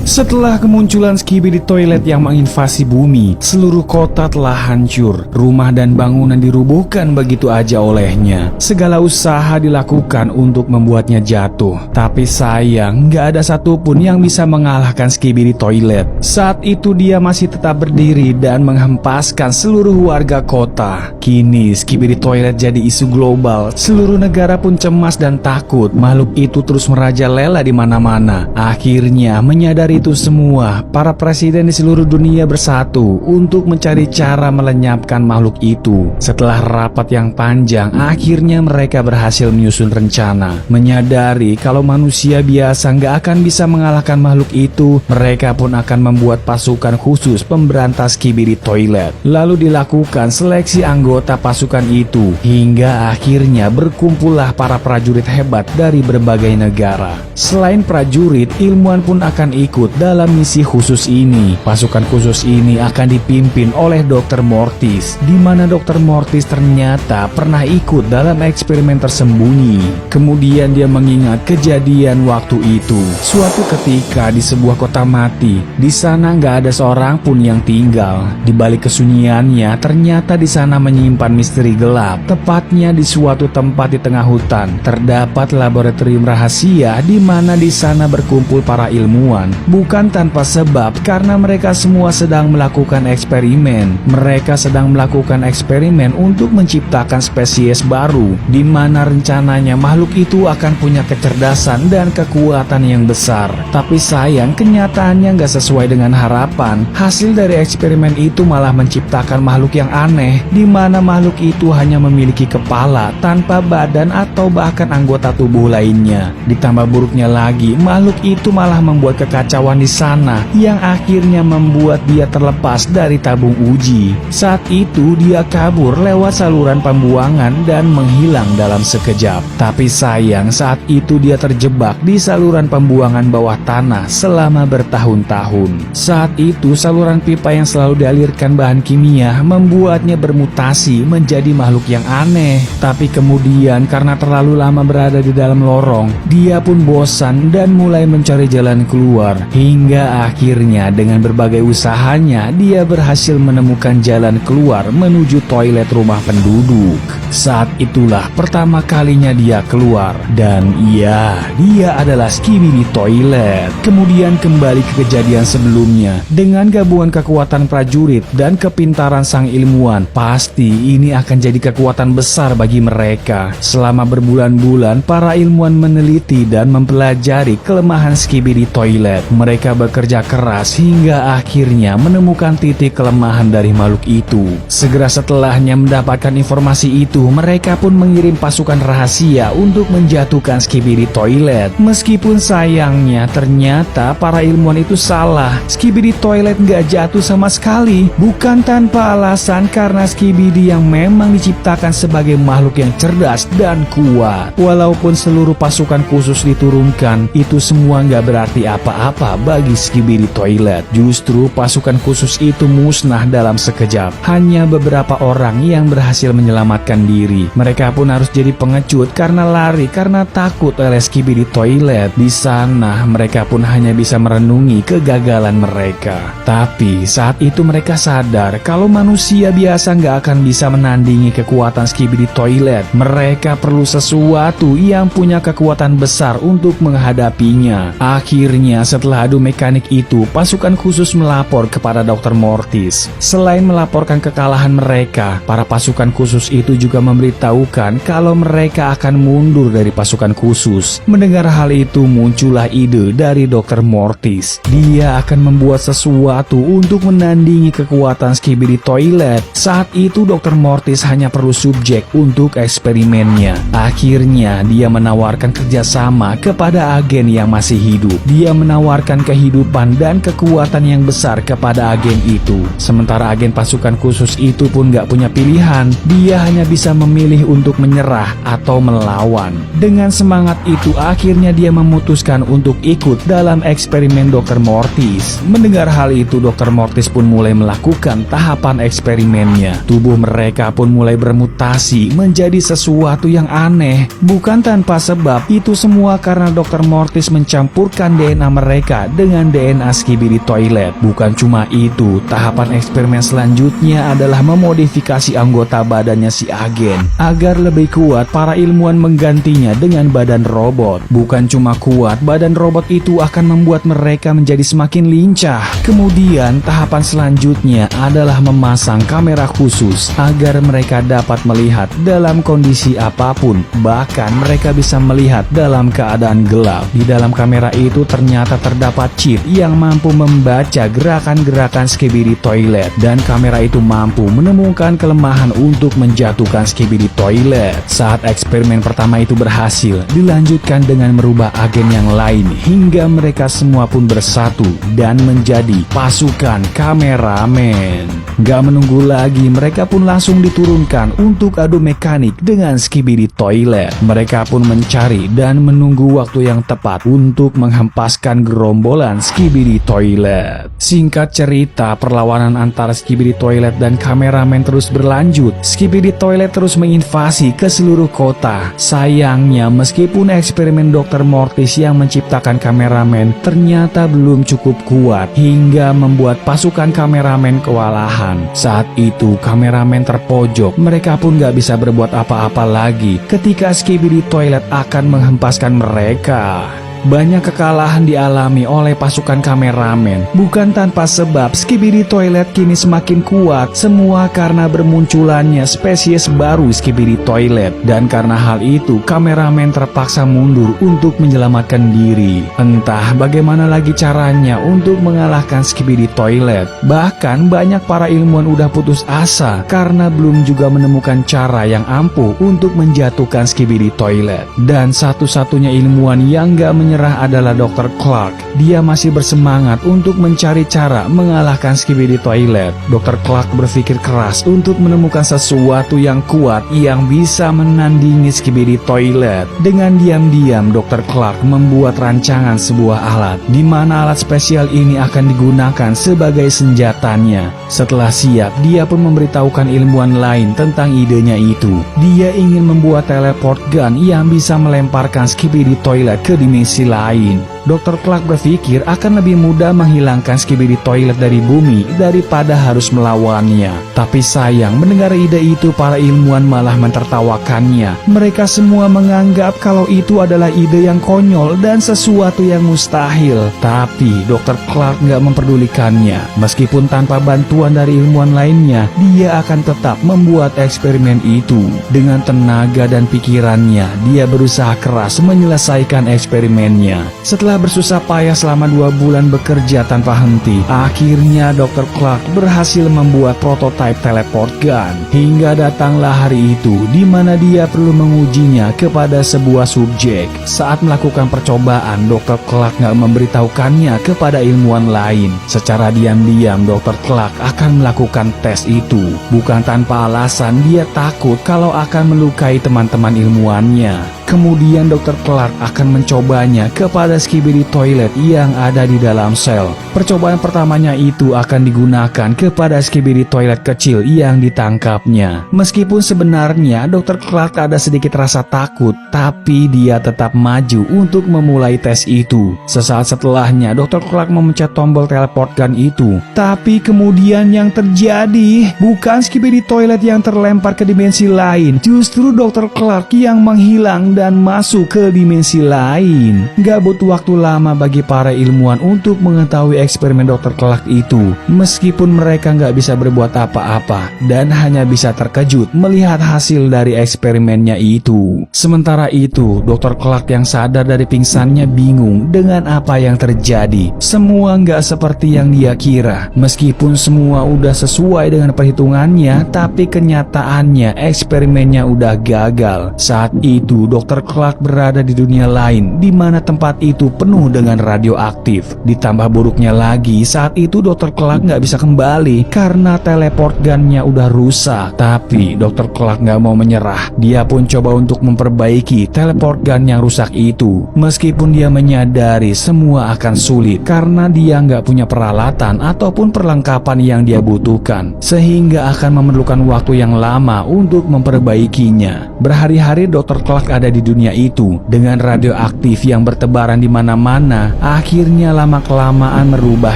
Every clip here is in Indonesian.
Setelah kemunculan Skibidi Toilet yang menginvasi bumi, seluruh kota telah hancur. Rumah dan bangunan dirubuhkan begitu aja olehnya. Segala usaha dilakukan untuk membuatnya jatuh. Tapi sayang, gak ada satupun yang bisa mengalahkan Skibidi Toilet. Saat itu dia masih tetap berdiri dan menghempaskan seluruh warga kota. Kini Skibidi Toilet jadi isu global. Seluruh negara pun cemas dan takut. Makhluk itu terus merajalela di mana-mana. Akhirnya menyadari itu semua, para presiden di seluruh dunia bersatu untuk mencari cara melenyapkan makhluk itu. Setelah rapat yang panjang, akhirnya mereka berhasil menyusun rencana. Menyadari kalau manusia biasa nggak akan bisa mengalahkan makhluk itu, mereka pun akan membuat pasukan khusus pemberantas Skibidi Toilet. Lalu dilakukan seleksi anggota pasukan itu, hingga akhirnya berkumpullah para prajurit hebat dari berbagai negara. Selain prajurit, ilmuwan pun akan ikut dalam misi khusus ini. Pasukan khusus ini akan dipimpin oleh Dr. Mortis, di mana Dr. Mortis ternyata pernah ikut dalam eksperimen tersembunyi. Kemudian dia mengingat kejadian waktu itu. Suatu ketika di sebuah kota mati, di sana nggak ada seorang pun yang tinggal. Di balik kesunyiannya, ternyata di sana menyimpan misteri gelap. Tepatnya di suatu tempat di tengah hutan, terdapat laboratorium rahasia di mana di sana berkumpul para ilmuwan. Bukan tanpa sebab, karena mereka semua sedang melakukan eksperimen. Mereka sedang melakukan eksperimen untuk menciptakan spesies baru, di mana rencananya makhluk itu akan punya kecerdasan dan kekuatan yang besar. Tapi sayang, kenyataannya nggak sesuai dengan harapan. Hasil dari eksperimen itu malah menciptakan makhluk yang aneh, di mana makhluk itu hanya memiliki kepala tanpa badan atau bahkan anggota tubuh lainnya. Ditambah buruknya lagi, makhluk itu malah membuat kekacauan di sana yang akhirnya membuat dia terlepas dari tabung uji. Saat itu dia kabur lewat saluran pembuangan dan menghilang dalam sekejap. Tapi sayang, saat itu dia terjebak di saluran pembuangan bawah tanah selama bertahun-tahun. Saat itu saluran pipa yang selalu dialirkan bahan kimia membuatnya bermutasi menjadi makhluk yang aneh. Tapi kemudian karena terlalu lama berada di dalam lorong, dia pun bosan dan mulai mencari jalan keluar. Hingga akhirnya dengan berbagai usahanya, dia berhasil menemukan jalan keluar menuju toilet rumah penduduk. Saat itulah pertama kalinya dia keluar. Dan iya, dia adalah Skibidi Toilet. Kemudian kembali ke kejadian sebelumnya. Dengan gabungan kekuatan prajurit dan kepintaran sang ilmuwan, pasti ini akan jadi kekuatan besar bagi mereka. Selama berbulan-bulan, para ilmuwan meneliti dan mempelajari kelemahan Skibidi Toilet. Mereka bekerja keras hingga akhirnya menemukan titik kelemahan dari makhluk itu. Segera setelahnya mendapatkan informasi itu, mereka pun mengirim pasukan rahasia untuk menjatuhkan Skibidi Toilet. Meskipun sayangnya ternyata para ilmuwan itu salah. Skibidi Toilet nggak jatuh sama sekali. Bukan tanpa alasan, karena Skibidi yang memang diciptakan sebagai makhluk yang cerdas dan kuat. Walaupun seluruh pasukan khusus diturunkan, itu semua nggak berarti apa-apa bagi Skibidi Toilet. Justru pasukan khusus itu musnah dalam sekejap. Hanya beberapa orang yang berhasil menyelamatkan diri. Mereka pun harus jadi pengecut karena lari karena takut oleh Skibidi Toilet. Di sana mereka pun hanya bisa merenungi kegagalan mereka. Tapi saat itu mereka sadar kalau manusia biasa nggak akan bisa menandingi kekuatan Skibidi Toilet. Mereka perlu sesuatu yang punya kekuatan besar untuk menghadapinya. Akhirnya setelah adu mekanik itu, pasukan khusus melapor kepada Dr. Mortis. Selain melaporkan kekalahan mereka, para pasukan khusus itu juga memberitahukan kalau mereka akan mundur dari pasukan khusus. Mendengar hal itu, muncullah ide dari Dr. Mortis. Dia akan membuat sesuatu untuk menandingi kekuatan Skibidi Toilet. Saat itu Dr. Mortis hanya perlu subjek untuk eksperimennya. Akhirnya dia menawarkan kerjasama kepada agen yang masih hidup. Dia menawarkan kehidupan dan kekuatan yang besar kepada agen itu. Sementara agen pasukan khusus itu pun gak punya pilihan. Dia hanya bisa memilih untuk menyerah atau melawan. Dengan semangat itu akhirnya dia memutuskan untuk ikut dalam eksperimen Dr. Mortis. Mendengar hal itu, Dr. Mortis pun mulai melakukan tahapan eksperimennya. Tubuh mereka pun mulai bermutasi menjadi sesuatu yang aneh. Bukan tanpa sebab, itu semua karena Dr. Mortis mencampurkan DNA mereka mereka dengan DNA Skibidi Toilet. Bukan cuma itu, tahapan eksperimen selanjutnya adalah memodifikasi anggota badannya si agen agar lebih kuat. Para ilmuwan menggantinya dengan badan robot. Bukan cuma kuat, badan robot itu akan membuat mereka menjadi semakin lincah. Kemudian tahapan selanjutnya adalah memasang kamera khusus agar mereka dapat melihat dalam kondisi apapun, bahkan mereka bisa melihat dalam keadaan gelap. Di dalam kamera itu ternyata terdapat chip yang mampu membaca gerakan-gerakan Skibidi Toilet, dan kamera itu mampu menemukan kelemahan untuk menjatuhkan Skibidi Toilet. Saat eksperimen pertama itu berhasil, dilanjutkan dengan merubah agen yang lain hingga mereka semua pun bersatu dan menjadi pasukan kameramen. Gak menunggu lagi, mereka pun langsung diturunkan untuk adu mekanik dengan Skibidi Toilet. Mereka pun mencari dan menunggu waktu yang tepat untuk menghempaskan gerombolan Skibidi Toilet. Singkat cerita, perlawanan antara Skibidi Toilet dan kameramen terus berlanjut. Skibidi Toilet terus menginvasi ke seluruh kota. Sayangnya, meskipun eksperimen Dr. Mortis yang menciptakan kameramen ternyata belum cukup kuat hingga membuat pasukan kameramen kewalahan. Saat itu kameramen terpojok, mereka pun gak bisa berbuat apa-apa lagi ketika Skibidi Toilet akan menghempaskan mereka. Banyak kekalahan dialami oleh pasukan kameramen. Bukan tanpa sebab, Skibidi Toilet kini semakin kuat. Semua karena bermunculannya spesies baru Skibidi Toilet. Dan karena hal itu, kameramen terpaksa mundur untuk menyelamatkan diri. Entah bagaimana lagi caranya untuk mengalahkan Skibidi Toilet. Bahkan banyak para ilmuwan udah putus asa karena belum juga menemukan cara yang ampuh untuk menjatuhkan Skibidi Toilet. Dan satu-satunya ilmuwan yang gak menyerah adalah Dr. Clark. Dia masih bersemangat untuk mencari cara mengalahkan Skibidi Toilet. Dr. Clark berpikir keras untuk menemukan sesuatu yang kuat yang bisa menandingi Skibidi Toilet. Dengan diam-diam, Dr. Clark membuat rancangan sebuah alat, di mana alat spesial ini akan digunakan sebagai senjatanya. Setelah siap, dia pun memberitahukan ilmuwan lain tentang idenya itu. Dia ingin membuat teleport gun yang bisa melemparkan Skibidi Toilet ke dimensi lain. Dr. Clark berpikir akan lebih mudah menghilangkan Skibidi Toilet dari bumi daripada harus melawannya. Tapi sayang, mendengar ide itu para ilmuwan malah mentertawakannya. Mereka semua menganggap kalau itu adalah ide yang konyol dan sesuatu yang mustahil. Tapi Dr. Clark gak memperdulikannya. Meskipun tanpa bantuan dari ilmuwan lainnya, dia akan tetap membuat eksperimen itu. Dengan tenaga dan pikirannya, dia berusaha keras menyelesaikan eksperimennya. Setelah bersusah payah selama 2 bulan bekerja tanpa henti, akhirnya Dr. Clark berhasil membuat prototipe teleport gun. Hingga datanglah hari itu di mana dia perlu mengujinya kepada sebuah subjek. Saat melakukan percobaan, Dr. Clark gak memberitahukannya kepada ilmuwan lain. Secara diam-diam, Dr. Clark akan melakukan tes itu. Bukan tanpa alasan, dia takut kalau akan melukai teman-teman ilmuwannya. Kemudian Dr. Clark akan mencobanya kepada Skibidi Toilet yang ada di dalam sel. Percobaan pertamanya itu akan digunakan kepada Skibidi Toilet kecil yang ditangkapnya. Meskipun sebenarnya Dr. Clark ada sedikit rasa takut, tapi dia tetap maju untuk memulai tes itu. Sesaat setelahnya Dr. Clark memencet tombol teleport gun itu. Tapi kemudian yang terjadi bukan Skibidi Toilet yang terlempar ke dimensi lain, justru Dr. Clark yang menghilang dan masuk ke dimensi lain. Gak butuh waktu lama bagi para ilmuwan untuk mengetahui eksperimen Dr. Clark itu. Meskipun mereka gak bisa berbuat apa-apa dan hanya bisa terkejut melihat hasil dari eksperimennya itu. Sementara itu, Dr. Clark yang sadar dari pingsannya bingung dengan apa yang terjadi. Semua gak seperti yang dia kira. Meskipun semua udah sesuai dengan perhitungannya, tapi kenyataannya eksperimennya udah gagal. Saat itu Dr. Clark berada di dunia lain di mana tempat itu penuh dengan radioaktif. Ditambah buruknya lagi, saat itu Dr. Clark nggak bisa kembali karena teleport gunnya udah rusak. Tapi Dr. Clark nggak mau menyerah. Dia pun coba untuk memperbaiki teleport gun yang rusak itu. Meskipun dia menyadari semua akan sulit karena dia nggak punya peralatan ataupun perlengkapan yang dia butuhkan, sehingga akan memerlukan waktu yang lama untuk memperbaikinya. Berhari-hari Dr. Clark ada di dunia itu dengan radioaktif yang bertebaran di mana kemana-mana, akhirnya lama-kelamaan merubah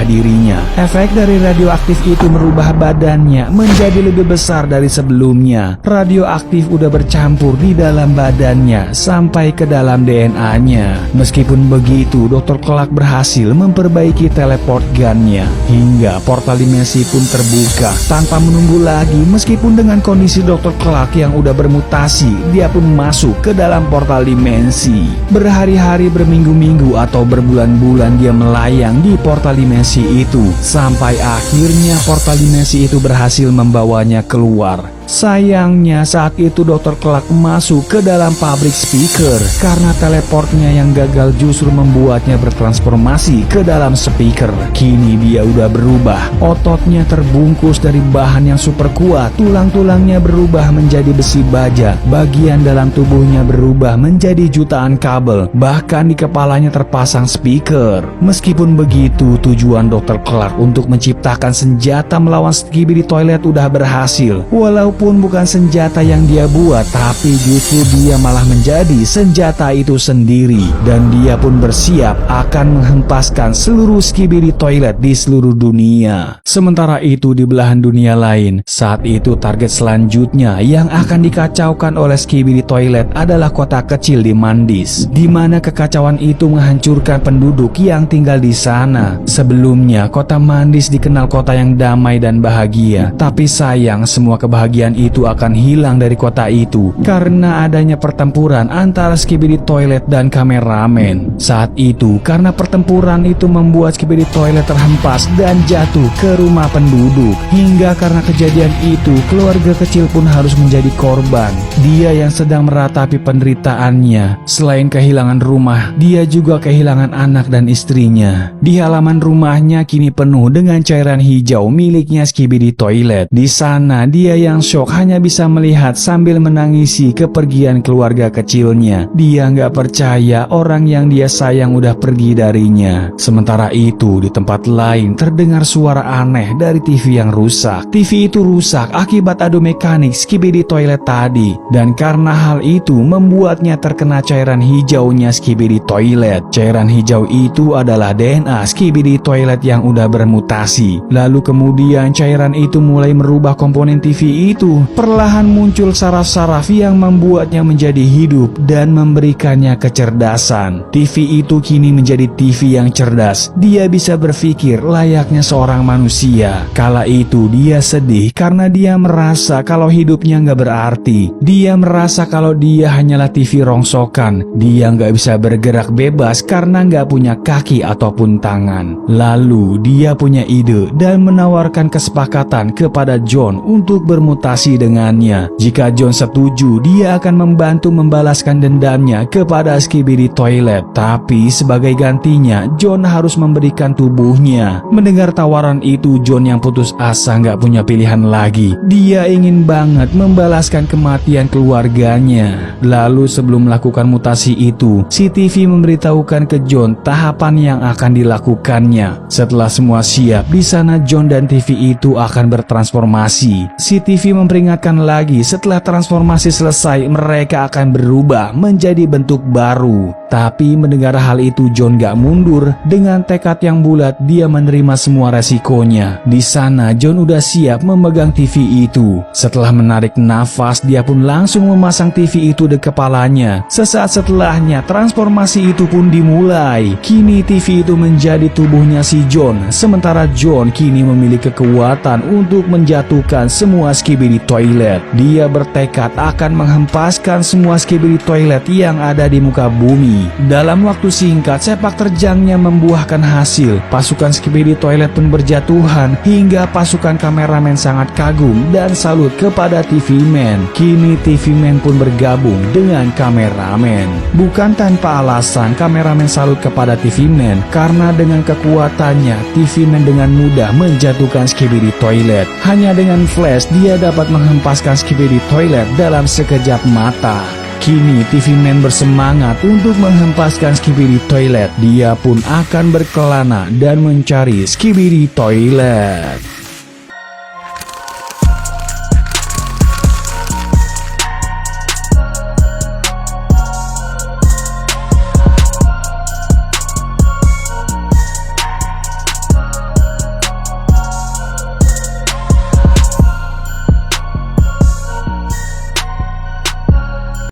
dirinya. Efek dari radioaktif itu merubah badannya menjadi lebih besar dari sebelumnya. Radioaktif udah bercampur di dalam badannya sampai ke dalam DNA-nya. Meskipun begitu, Dr. Clark berhasil memperbaiki teleport gunnya hingga portal dimensi pun terbuka tanpa menunggu lagi. Meskipun dengan kondisi Dr. Clark yang udah bermutasi, dia pun masuk ke dalam portal dimensi. Berhari-hari, berminggu-minggu, atau berbulan-bulan dia melayang di portal dimensi itu sampai akhirnya portal dimensi itu berhasil membawanya keluar. Sayangnya saat itu Dr. Clark masuk ke dalam pabrik speaker karena teleportnya yang gagal justru membuatnya bertransformasi ke dalam speaker. Kini dia udah berubah, ototnya terbungkus dari bahan yang super kuat, tulang-tulangnya berubah menjadi besi baja, bagian dalam tubuhnya berubah menjadi jutaan kabel, bahkan di kepalanya terpasang speaker. Meskipun begitu, tujuan Dr. Clark untuk menciptakan senjata melawan Skibidi Toilet udah berhasil. Walaupun bukan senjata yang dia buat, tapi justru dia malah menjadi senjata itu sendiri. Dan dia pun bersiap akan menghempaskan seluruh Skibidi Toilet di seluruh dunia. Sementara itu di belahan dunia lain, saat itu target selanjutnya yang akan dikacaukan oleh Skibidi Toilet adalah kota kecil di Mandis, di mana kekacauan itu menghancurkan penduduk yang tinggal di sana. Sebelumnya kota Mandis dikenal kota yang damai dan bahagia, tapi sayang semua kebahagiaan itu akan hilang dari kota itu karena adanya pertempuran antara Skibidi Toilet dan kameramen. Saat itu karena pertempuran itu membuat Skibidi Toilet terhempas dan jatuh ke rumah penduduk. Hingga karena kejadian itu keluarga kecil pun harus menjadi korban. Dia yang sedang meratapi penderitaannya, selain kehilangan rumah, dia juga kehilangan anak dan istrinya. Di halaman rumahnya kini penuh dengan cairan hijau miliknya Skibidi Toilet. Di sana dia yang shock hanya bisa melihat sambil menangisi kepergian keluarga kecilnya. Dia nggak percaya orang yang dia sayang udah pergi darinya. Sementara itu di tempat lain terdengar suara aneh dari TV yang rusak. TV itu rusak akibat adu mekanik Skibidi Toilet tadi, dan karena hal itu membuatnya terkena cairan hijaunya Skibidi Toilet. Cairan hijau itu adalah DNA Skibidi Toilet yang udah bermutasi. Lalu kemudian cairan itu mulai merubah komponen TV itu. Perlahan muncul saraf-saraf yang membuatnya menjadi hidup dan memberikannya kecerdasan. TV itu kini menjadi TV yang cerdas. Dia bisa berpikir layaknya seorang manusia. Kala itu dia sedih karena dia merasa kalau hidupnya nggak berarti. Dia merasa kalau dia hanyalah TV rongsokan. Dia nggak bisa bergerak bebas karena nggak punya kaki ataupun tangan. Lalu dia punya ide dan menawarkan kesepakatan kepada John untuk bermutasi dengannya. Jika John setuju, dia akan membantu membalaskan dendamnya kepada Skibidi Toilet. Tapi sebagai gantinya, John harus memberikan tubuhnya. Mendengar tawaran itu, John yang putus asa nggak punya pilihan lagi. Dia ingin banget membalaskan kematian keluarganya. Lalu sebelum melakukan mutasi itu, si TV memberitahukan ke John tahapan yang akan dilakukannya. Setelah semua siap, di sana John dan TV itu akan bertransformasi. Si TV memperingatkan lagi setelah transformasi selesai mereka akan berubah menjadi bentuk baru. Tapi mendengar hal itu John gak mundur. Dengan tekad yang bulat dia menerima semua resikonya. Di sana John udah siap memegang TV itu. Setelah menarik nafas dia pun langsung memasang TV itu di kepalanya. Sesaat setelahnya transformasi itu pun dimulai. Kini TV itu menjadi tubuhnya si John. Sementara John kini memiliki kekuatan untuk menjatuhkan semua Skibidi Toilet. Dia bertekad akan menghempaskan semua Skibidi Toilet yang ada di muka bumi. Dalam waktu singkat sepak terjangnya membuahkan hasil. Pasukan Skibidi Toilet pun berjatuhan hingga pasukan kameramen sangat kagum dan salut kepada TV Man. Kini TV Man pun bergabung dengan kameramen. Bukan tanpa alasan kameramen salut kepada TV Man karena dengan kekuatannya TV Man dengan mudah menjatuhkan Skibidi Toilet. Hanya dengan flash dia dapat menghempaskan Skibidi Toilet dalam sekejap mata. Kini TV Man bersemangat untuk menghempaskan Skibidi Toilet. Dia pun akan berkelana dan mencari Skibidi Toilet.